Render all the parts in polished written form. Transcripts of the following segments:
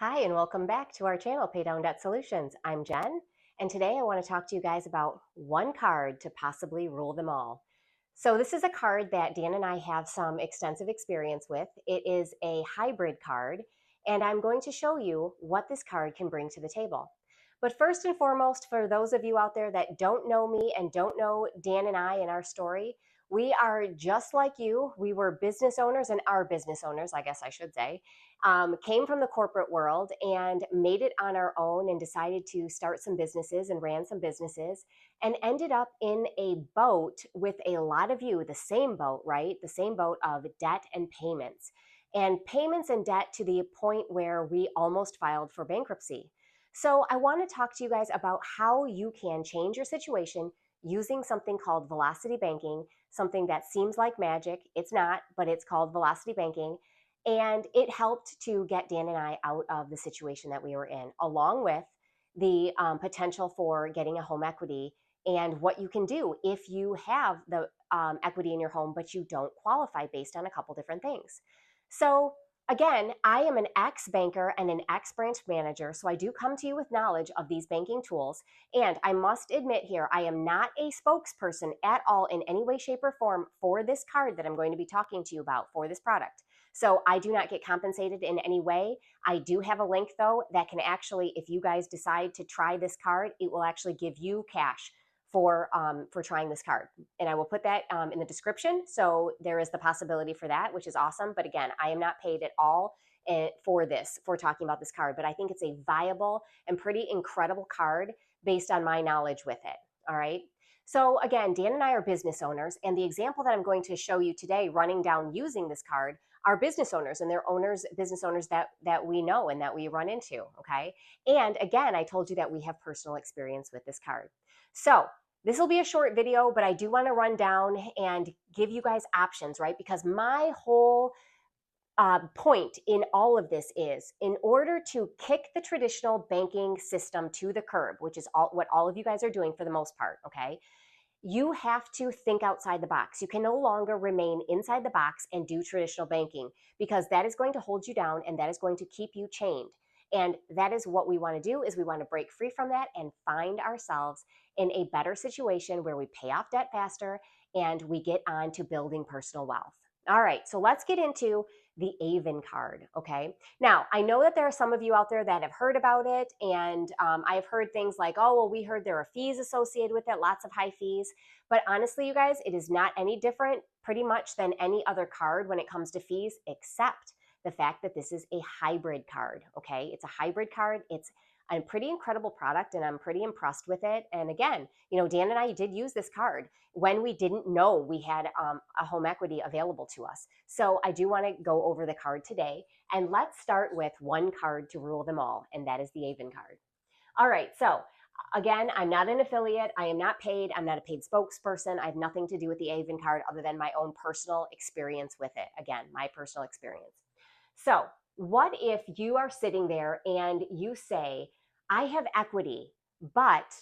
Hi, and welcome back to our channel, Pay Down Debt Solutions. I'm Jen, and today I want to talk to you guys about one card to possibly rule them all. So this is a card that Dan and I have some extensive experience with. It is a hybrid card, and I'm going to show you what this card can bring to the table. But first and foremost, for those of you out there that don't know me and don't know Dan and I and our story, we are just like you. We were business owners and are business owners, I guess I should say. Came from the corporate world and made it on our own and decided to start some businesses and ran some businesses and ended up in a boat with a lot of you, the same boat, right? The same boat of debt and payments. And payments and debt to the point where we almost filed for bankruptcy. So I want to talk to you guys about how you can change your situation using something called velocity banking, something that seems like magic. It's not, but it's called velocity banking. And it helped to get Dan and I out of the situation that we were in, along with the potential for getting a home equity and what you can do if you have the equity in your home, but you don't qualify based on a couple different things. So again, I am an ex-banker and an ex-branch manager, so I do come to you with knowledge of these banking tools. And I must admit here, I am not a spokesperson at all in any way, shape, or form for this card that I'm going to be talking to you about for this product. So I do not get compensated in any way. I do have a link though that can actually, if you guys decide to try this card, it will actually give you cash for trying this card. And I will put that in the description. So there is the possibility for that, which is awesome. But again, I am not paid at all for talking about this card, but I think it's a viable and pretty incredible card based on my knowledge with it. All right. So again, Dan and I are business owners, and the example that I'm going to show you today running down using this card are business owners, and they're business owners that we know and that we run into, okay? And again, I told you that we have personal experience with this card. So this will be a short video, but I do want to run down and give you guys options, right? Because my whole point in all of this is, in order to kick the traditional banking system to the curb, which is what all of you guys are doing for the most part, okay? You have to think outside the box. You can no longer remain inside the box and do traditional banking, because that is going to hold you down and that is going to keep you chained. And that is what we want to do, is we want to break free from that and find ourselves in a better situation where we pay off debt faster and we get on to building personal wealth. All right, so let's get into the Aven card, okay? Now, I know that there are some of you out there that have heard about it, and I've heard things like, oh, well, we heard there are fees associated with it, lots of high fees. But honestly, you guys, it is not any different pretty much than any other card when it comes to fees, except the fact that this is a hybrid card, okay? It's a hybrid card. It's a pretty incredible product, and I'm pretty impressed with it. And again, you know, Dan and I did use this card when we didn't know we had a home equity available to us. So I do want to go over the card today, and let's start with one card to rule them all, and that is the Aven card. All right, so again, I'm not an affiliate. I am not paid. I'm not a paid spokesperson. I have nothing to do with the Aven card other than my own personal experience with it. Again, my personal experience. So what if you are sitting there and you say, I have equity, but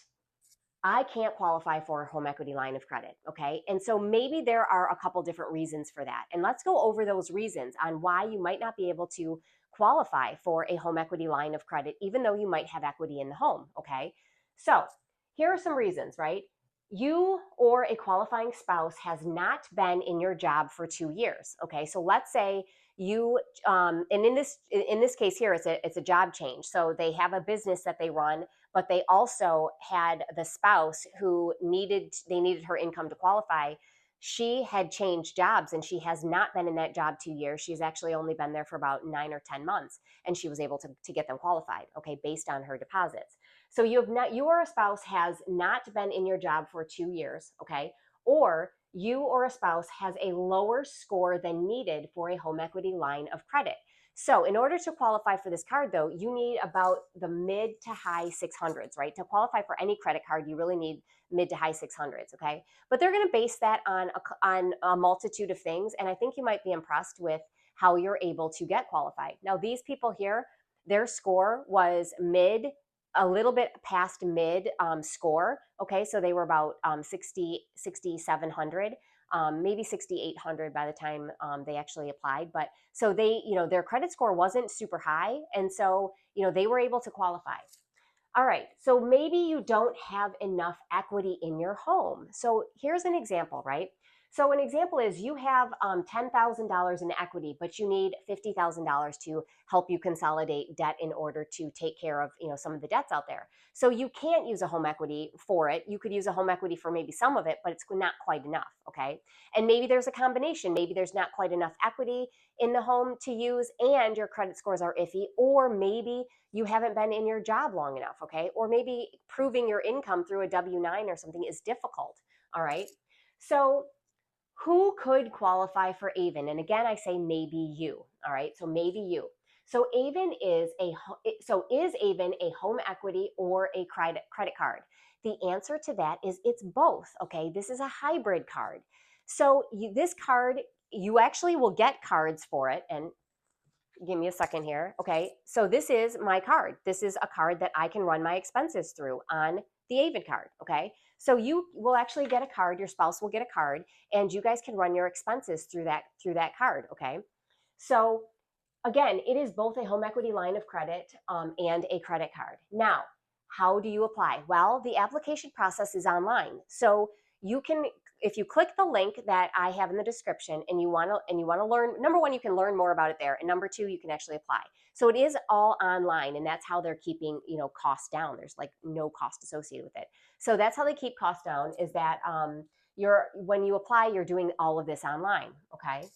I can't qualify for a home equity line of credit, okay? And so maybe there are a couple different reasons for that. And let's go over those reasons on why you might not be able to qualify for a home equity line of credit, even though you might have equity in the home, okay? So here are some reasons, right? You or a qualifying spouse has not been in your job for 2 years, okay? So let's say you, and in this case here, it's a job change. So they have a business that they run, but they also had the spouse who needed her income to qualify. She had changed jobs and she has not been in that job 2 years. She's actually only been there for about 9 or 10 months, and she was able to get them qualified, okay, based on her deposits. So you or a spouse has not been in your job for 2 years, okay, or you or a spouse has a lower score than needed for a home equity line of credit. So in order to qualify for this card, though, you need about the mid to high 600s, right? To qualify for any credit card, you really need mid to high 600s, okay? But they're going to base that on a multitude of things, and I think you might be impressed with how you're able to get qualified. Now, these people here, their score was mid, a little bit past mid score, okay? So they were about 700. maybe 6,800 by the time they actually applied. But so they, their credit score wasn't super high. And so, they were able to qualify. All right, so maybe you don't have enough equity in your home. So here's an example, right? So an example is you have $10,000 in equity, but you need $50,000 to help you consolidate debt in order to take care of some of the debts out there. So you can't use a home equity for it. You could use a home equity for maybe some of it, but it's not quite enough, okay? And maybe there's a combination. Maybe there's not quite enough equity in the home to use and your credit scores are iffy, or maybe you haven't been in your job long enough, okay? Or maybe proving your income through a W-9 or something is difficult, all right? So who could qualify for Aven? And again, I say maybe you, all right? So maybe you. So is Aven a home equity or a credit card? The answer to that is it's both, okay? This is a hybrid card. So this card, you actually will get cards for it, and give me a second here. Okay, so this is my card. This is a card that I can run my expenses through on the Aven card. Okay, so you will actually get a card. Your spouse will get a card, and you guys can run your expenses through that card. Okay, so again, it is both a home equity line of credit and a credit card. Now, how do you apply? Well, the application process is online, so you can, if you click the link that I have in the description and you want to learn, number one, you can learn more about it there, and number two, you can actually apply. So it is all online, and that's how they're keeping costs down. There's like no cost associated with it. So that's how they keep costs down, is that when you apply, you're doing all of this online. Okay.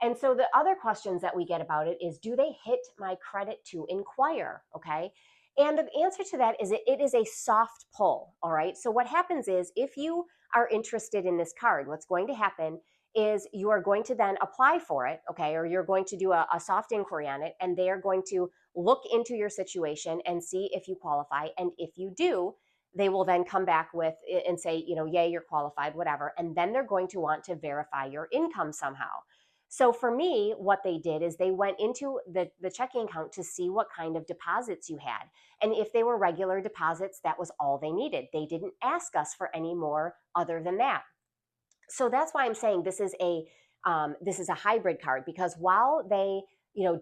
And so the other questions that we get about it is, do they hit my credit to inquire? Okay. And the answer to that is it is a soft pull. All right. So what happens is, if you are interested in this card, what's going to happen is you are going to then apply for it, okay, or you're going to do a soft inquiry on it, and they are going to look into your situation and see if you qualify. And if you do, they will then come back with and say, yay, you're qualified, whatever. And then they're going to want to verify your income somehow. So for me, what they did is they went into the checking account to see what kind of deposits you had. And if they were regular deposits, that was all they needed. They didn't ask us for any more other than that. So that's why I'm saying this is a hybrid card, because while they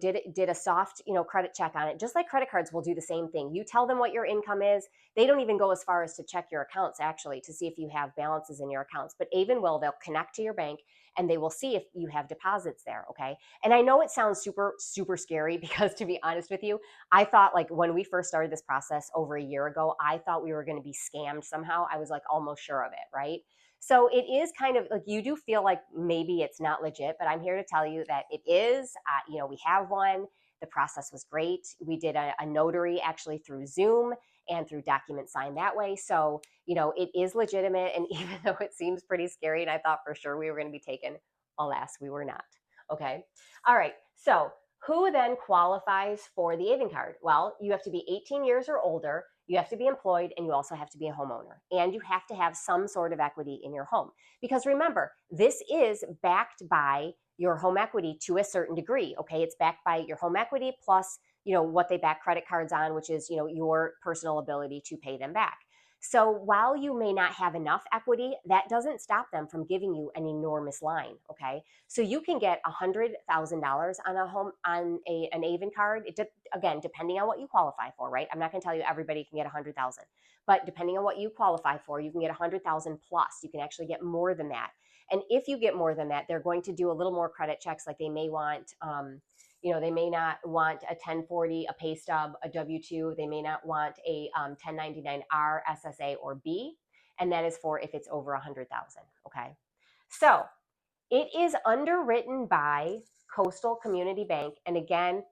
did a soft credit check on it, just like credit cards will do the same thing. You tell them what your income is. They don't even go as far as to check your accounts, actually, to see if you have balances in your accounts. But Aven will. They'll connect to your bank and they will see if you have deposits there. Okay. And I know it sounds super, super scary, because to be honest with you, I thought, like, when we first started this process over a year ago, I thought we were going to be scammed somehow. I was like almost sure of it. Right. So it is kind of like, you do feel like maybe it's not legit, but I'm here to tell you that it is. We have one. The process was great. We did a notary actually through Zoom and through document sign that way. So, it is legitimate. And even though it seems pretty scary, and I thought for sure we were going to be taken, alas, we were not. Okay. All right. So who then qualifies for the Aven card? Well, you have to be 18 years or older. You have to be employed, and you also have to be a homeowner, and you have to have some sort of equity in your home. Because remember, this is backed by your home equity to a certain degree. Okay, it's backed by your home equity plus what they back credit cards on, which is your personal ability to pay them back. So while you may not have enough equity, that doesn't stop them from giving you an enormous line. Okay, so you can get $100,000 on an Aven card. Again, depending on what you qualify for, right? I'm not going to tell you everybody can get 100,000, but depending on what you qualify for, you can get 100,000 plus. You can actually get more than that. And if you get more than that, they're going to do a little more credit checks. Like they may want, they may not want a 1040, a pay stub, a W-2. They may not want a 1099-R, SSA, or B. And that is for if it's over 100,000. Okay. So it is underwritten by Coastal Community Bank. And again,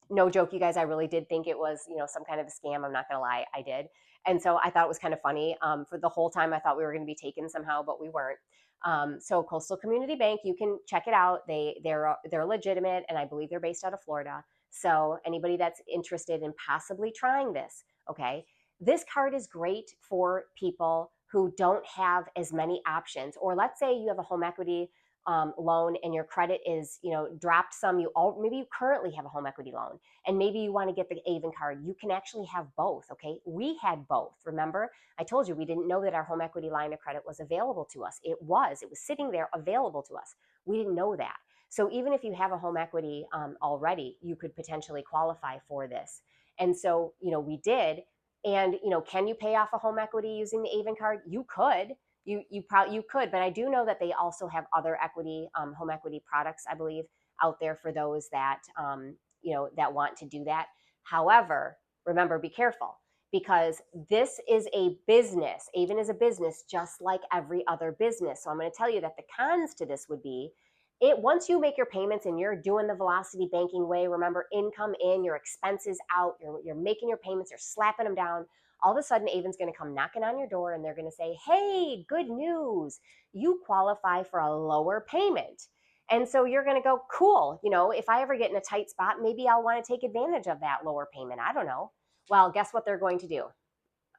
no joke, you guys, I really did think it was, some kind of a scam. I'm not going to lie, I did. And so I thought it was kind of funny. For the whole time, I thought we were going to be taken somehow, but we weren't. So Coastal Community Bank, you can check it out. They're legitimate, and I believe they're based out of Florida. So anybody that's interested in possibly trying this, okay, this card is great for people who don't have as many options. Or let's say you have a home equity loan and your credit is, dropped some, maybe you currently have a home equity loan and maybe you want to get the Aven card, you can actually have both. Okay. We had both. Remember, I told you we didn't know that our home equity line of credit was available to us. It was sitting there available to us. We didn't know that. So even if you have a home equity already, you could potentially qualify for this. And so, we did. And, can you pay off a home equity using the Aven card? You could. You could, but I do know that they also have other equity, home equity products, I believe, out there for those that that want to do that. However, remember, be careful, because this is a business. Aven is a business just like every other business. So I'm going to tell you that the cons to this would be, once you make your payments and you're doing the velocity banking way, remember, income in, your expenses out, you're making your payments, you're slapping them down. All of a sudden, Aven's going to come knocking on your door and they're going to say, hey, good news, you qualify for a lower payment. And so you're going to go, cool, if I ever get in a tight spot, maybe I'll want to take advantage of that lower payment. I don't know. Well, guess what they're going to do?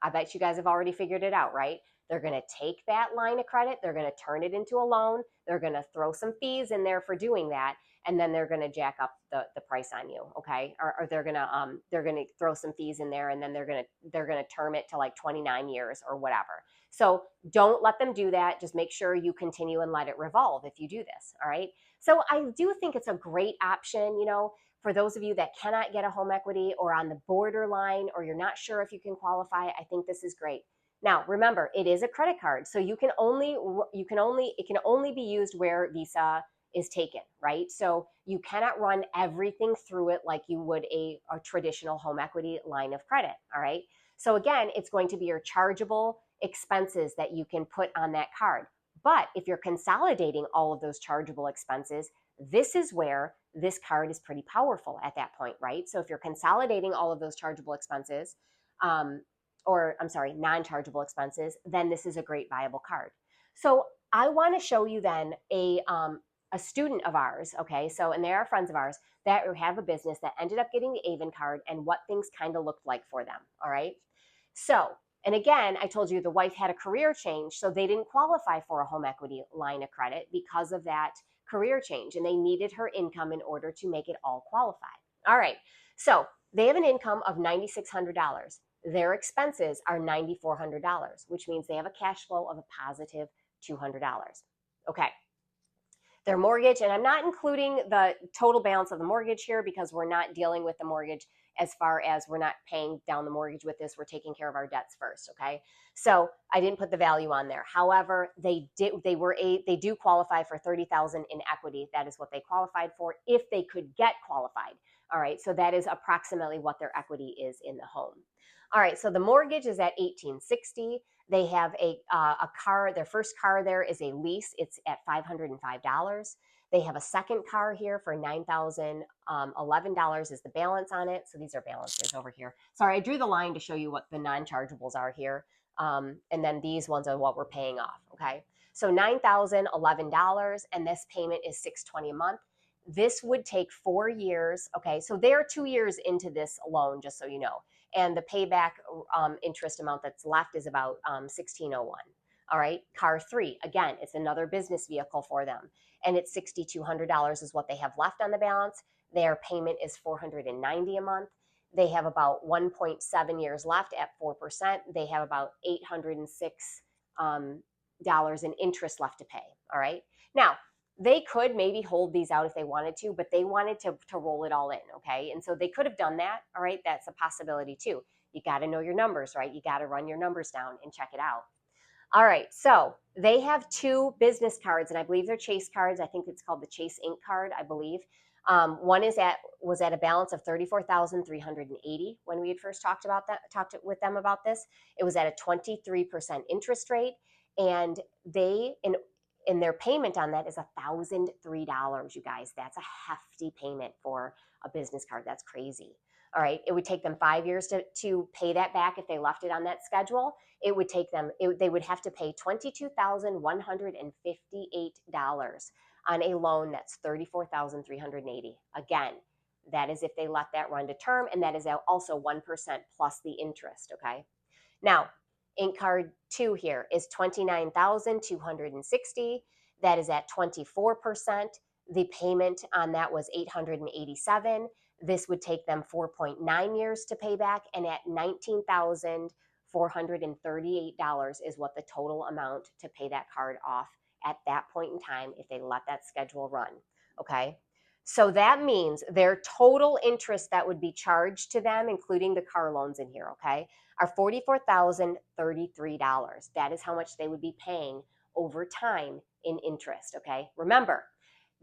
I bet you guys have already figured it out, right? They're going to take that line of credit, they're going to turn it into a loan, they're going to throw some fees in there for doing that, and then they're going to jack up the price on you, okay? Or they're going to throw some fees in there, and then they're going to term it to like 29 years or whatever. So don't let them do that. Just make sure you continue and let it revolve if you do this, all right? So I do think it's a great option, for those of you that cannot get a home equity or on the borderline, or you're not sure if you can qualify. I think this is great. Now, remember, it is a credit card, so it can only be used where Visa is taken, right? So you cannot run everything through it like you would a traditional home equity line of credit, all right? So again, it's going to be your chargeable expenses that you can put on that card. But if you're consolidating all of those chargeable expenses, this is where this card is pretty powerful at that point, right? So if you're consolidating all of those chargeable expenses, non-chargeable expenses, then this is a great viable card. So I want to show you then a student of ours, okay? So, and they are friends of ours that have a business that ended up getting the Aven card and what things kind of looked like for them, all right? So, and again, I told you the wife had a career change, so they didn't qualify for a home equity line of credit because of that career change, and they needed her income in order to make it all qualify. All right, so they have an income of $9,600. Their expenses are $9,400, which means they have a cash flow of a positive $200. Okay. Their mortgage, and I'm not including the total balance of the mortgage here because we're not dealing with the mortgage as far as we're not paying down the mortgage with this. We're taking care of our debts first, okay? So I didn't put the value on there. However, they do qualify for $30,000 in equity. That is what they qualified for if they could get qualified. All right, so that is approximately what their equity is in the home. All right, so the mortgage is at $1,860. They have a car. Their first car there is a lease. It's at $505. They have a second car here for $9,011 is the balance on it. So these are balances over here. Sorry, I drew the line to show you what the non-chargeables are here. And then these ones are what we're paying off, okay? So $9,011, and this payment is $620 a month. This would take 4 years, okay? So they're 2 years into this loan, just so you know. And the payback interest amount that's left is about $1,601. All right, car 3, again, it's another business vehicle for them, and it's $6,200 is what they have left on the balance. Their payment is $490 a month. They have about 1.7 years left at 4%. They have about $806 in interest left to pay. All right, now they could maybe hold these out if they wanted to, but they wanted to roll it all in, okay? And so they could have done that, all right? That's a possibility too. You got to know your numbers, right? You got to run your numbers down and check it out. All right, so they have 2 business cards, and I believe they're Chase cards. I think it's called the Chase Ink card, I believe. One was at a balance of $34,380 when we had first talked with them about this. It was at a 23% interest rate, and and their payment on that is $1,003, you guys. That's a hefty payment for a business card. That's crazy. All right, it would take them 5 years to pay that back if they left it on that schedule. It would take them, they would have to pay $22,158 on a loan that's $34,380. Again, that is if they let that run to term, and that is also 1% plus the interest, okay? Now, Ink card 2 here is $29,260. that is at 24%. The payment on that was $887. This would take them 4.9 years to pay back, and at $19,438 is what the total amount to pay that card off at that point in time if they let that schedule run, okay? So that means their total interest that would be charged to them, including the car loans in here, okay, are $44,033. That is how much they would be paying over time in interest, okay? Remember,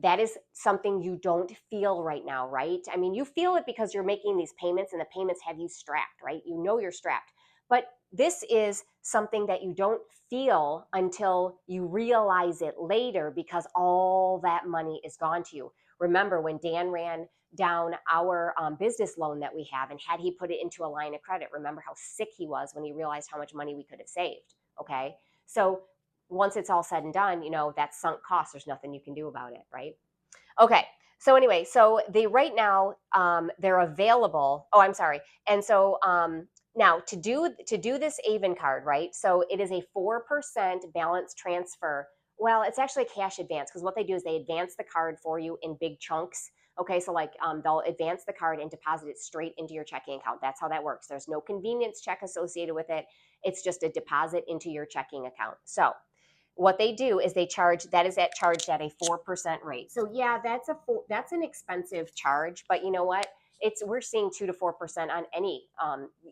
that is something you don't feel right now, right? I mean, you feel it because you're making these payments and the payments have you strapped, right? You know you're strapped. But this is something that you don't feel until you realize it later because all that money is gone to you. Remember when Dan ran down our business loan that we have, and had he put it into a line of credit, remember how sick he was when he realized how much money we could have saved, okay? So once it's all said and done, you know, that's sunk cost. There's nothing you can do about it, right? Okay. So anyway, so they right now they're available. Oh, I'm sorry. And so now to do this Aven card, right? So it is a 4% balance transfer. Well, it's actually a cash advance because what they do is they advance the card for you in big chunks. Okay, so like they'll advance the card and deposit it straight into your checking account. That's how that works. There's no convenience check associated with it. It's just a deposit into your checking account. So what they do is they charge, that is at charged at a 4% rate. So yeah, that's an expensive charge, but you know what? We're seeing 2 to 4% on any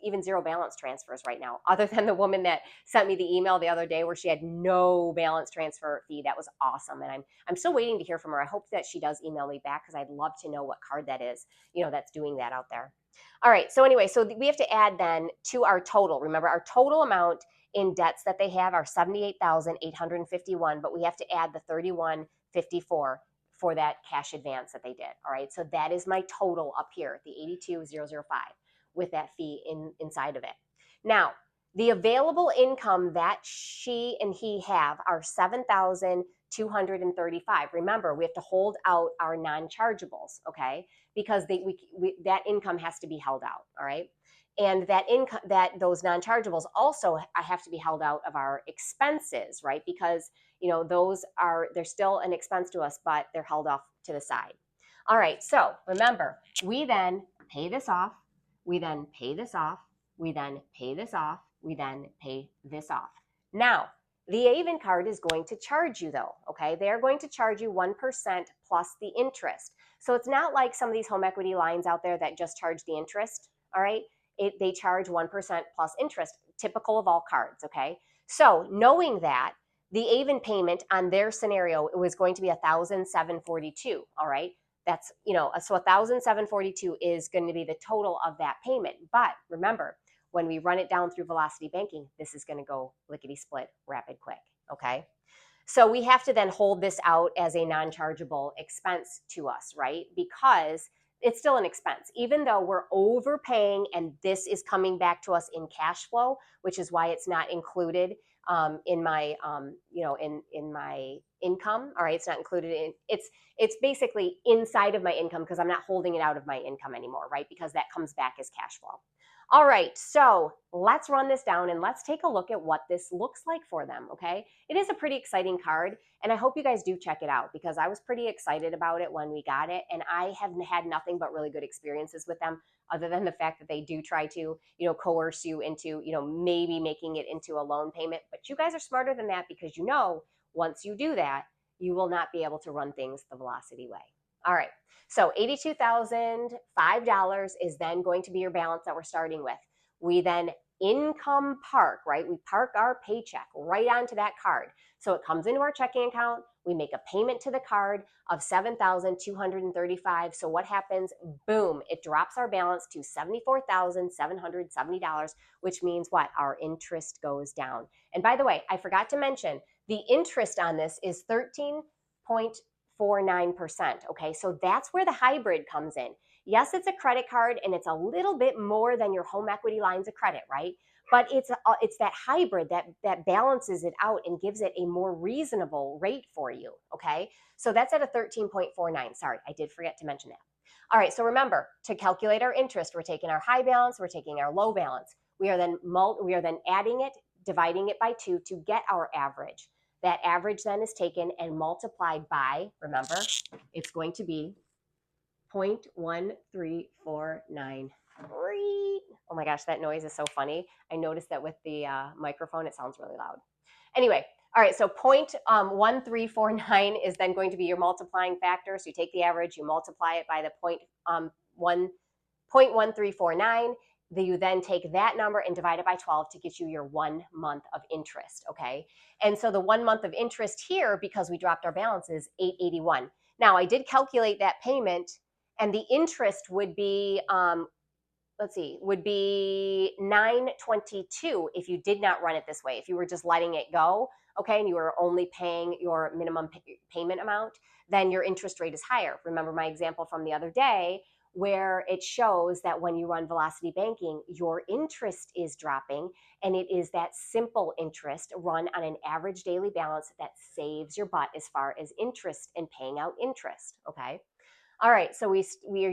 even zero balance transfers right now, other than the woman that sent me the email the other day where she had no balance transfer fee. That was awesome, and I'm still waiting to hear from her. I hope that she does email me back because I'd love to know what card that is, you know, that's doing that out there. All right, so anyway, so we have to add then to our total. Remember, our total amount in debts that they have are $78,851, but we have to add the $3154 for that cash advance that they did. All right, so that is my total up here, the $82,005, with that fee inside of it. Now, the available income that she and he have are $7,235. Remember, we have to hold out our non-chargeables, okay? Because that income has to be held out, all right? And that income, those non-chargeables also have to be held out of our expenses, right? Because, you know, they're still an expense to us, but they're held off to the side. All right, so remember, we then pay this off, we then pay this off, we then pay this off, we then pay this off. Now, the Aven card is going to charge you though, okay? They're going to charge you 1% plus the interest. So it's not like some of these home equity lines out there that just charge the interest, all right? They charge 1% plus interest, typical of all cards, okay? So knowing that, the Aven payment on their scenario, it was going to be $1,742, all right? That's, you know, so $1,742 is going to be the total of that payment. But remember, when we run it down through Velocity Banking, this is going to go lickety-split, rapid quick, okay? So we have to then hold this out as a non-chargeable expense to us, right? Because it's still an expense, even though we're overpaying and this is coming back to us in cash flow, which is why it's not included in my, you know, in my income. All right, it's not included in, it's basically inside of my income because I'm not holding it out of my income anymore, right? Because that comes back as cash flow. All right, so let's run this down and let's take a look at what this looks like for them, okay? It is a pretty exciting card, and I hope you guys do check it out because I was pretty excited about it when we got it, and I have had nothing but really good experiences with them other than the fact that they do try to, you know, coerce you into, you know, maybe making it into a loan payment, but you guys are smarter than that because you know once you do that, you will not be able to run things the Velocity way. All right, so $82,005 is then going to be your balance that we're starting with. We then income park, right? We park our paycheck right onto that card. So it comes into our checking account. We make a payment to the card of $7,235. So what happens? Boom, it drops our balance to $74,770, which means what? Our interest goes down. And by the way, I forgot to mention, the interest on this is 13.49%. Okay, so that's where the hybrid comes in. Yes, it's a credit card and it's a little bit more than your home equity lines of credit, right? But it's that hybrid that balances it out and gives it a more reasonable rate for you, okay? So that's at a 13.49. Sorry, I did forget to mention that. All right, so remember, to calculate our interest, we're taking our high balance, we're taking our low balance. We are then adding it, dividing it by 2 to get our average. That average then is taken and multiplied by, remember, it's going to be 0.1349. Oh my gosh, that noise is so funny. I noticed that with the microphone, it sounds really loud. Anyway, all right, so 0.1349 is then going to be your multiplying factor. So you take the average, you multiply it by the 0.1349. You then take that number and divide it by 12 to get you your 1 month of interest, okay? And so the 1 month of interest here, because we dropped our balance, is $881. Now, I did calculate that payment, and the interest would be would be $922 if you did not run it this way. If you were just letting it go, okay, and you were only paying your minimum payment amount, then your interest rate is higher. Remember my example from the other day where it shows that when you run velocity banking, your interest is dropping, and it is that simple interest run on an average daily balance that saves your butt as far as interest and paying out interest, okay? All right, so we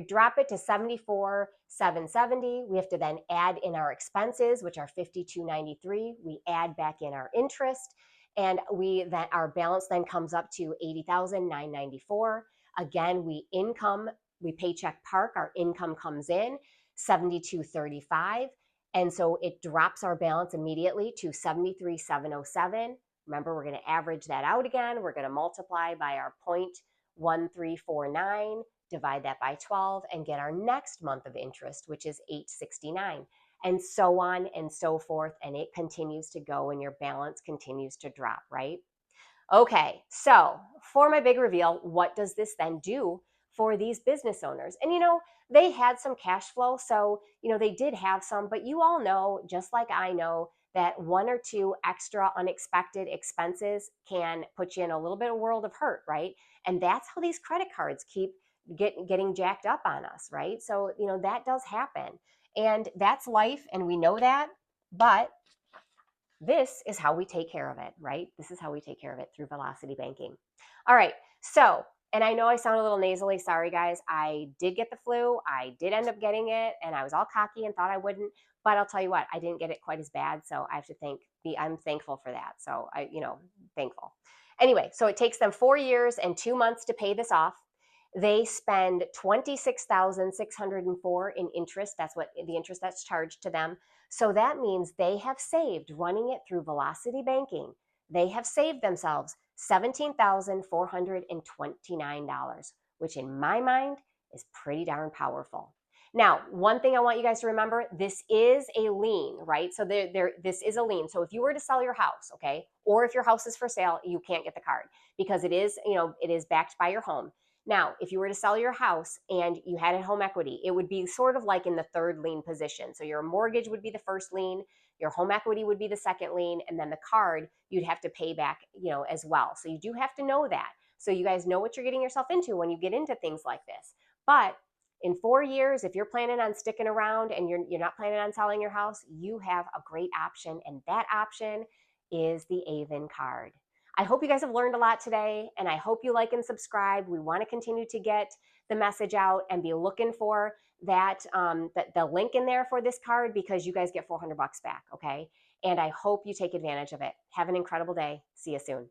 drop it to 74,770. We have to then add in our expenses, which are 5293. We add back in our interest, and our balance then comes up to 80,994. Again, we paycheck park, our income comes in 7235, and so it drops our balance immediately to 73,707. Remember, we're going to average that out again. We're going to multiply by our 0.1349. Divide that by 12 and get our next month of interest, which is $869, and so on and so forth. And it continues to go and your balance continues to drop, right? Okay, so for my big reveal, what does this then do for these business owners? And they had some cash flow, so they did have some, but you all know, just like I know, that 1 or 2 extra unexpected expenses can put you in a little bit of world of hurt, right? And that's how these credit cards keep getting jacked up on us, right? So, that does happen, and that's life, and we know that, but this is how we take care of it, right? This is how we take care of it through velocity banking. All right, so, and I know I sound a little nasally, sorry guys, I did get the flu, I did end up getting it, and I was all cocky and thought I wouldn't, but I'll tell you what, I didn't get it quite as bad, so I have to I'm thankful for that, so thankful. Anyway, so it takes them 4 years and 2 months to pay this off. They spend $26,604 in interest. That's what the interest that's charged to them. So that means they have saved, running it through velocity banking, they have saved themselves $17,429, which in my mind is pretty darn powerful. Now, one thing I want you guys to remember, this is a lien, right? So this is a lien. So if you were to sell your house, okay, or if your house is for sale, you can't get the card because it is backed by your home. Now, if you were to sell your house and you had a home equity, it would be sort of like in the third lien position. So your mortgage would be the first lien, your home equity would be the second lien, and then the card you'd have to pay back, as well. So you do have to know that. So you guys know what you're getting yourself into when you get into things like this. But in 4 years, if you're planning on sticking around and you're not planning on selling your house, you have a great option, and that option is the Aven Card. I hope you guys have learned a lot today, and I hope you like and subscribe. We want to continue to get the message out and be looking for that the link in there for this card, because you guys get $400 back, okay? And I hope you take advantage of it. Have an incredible day. See you soon.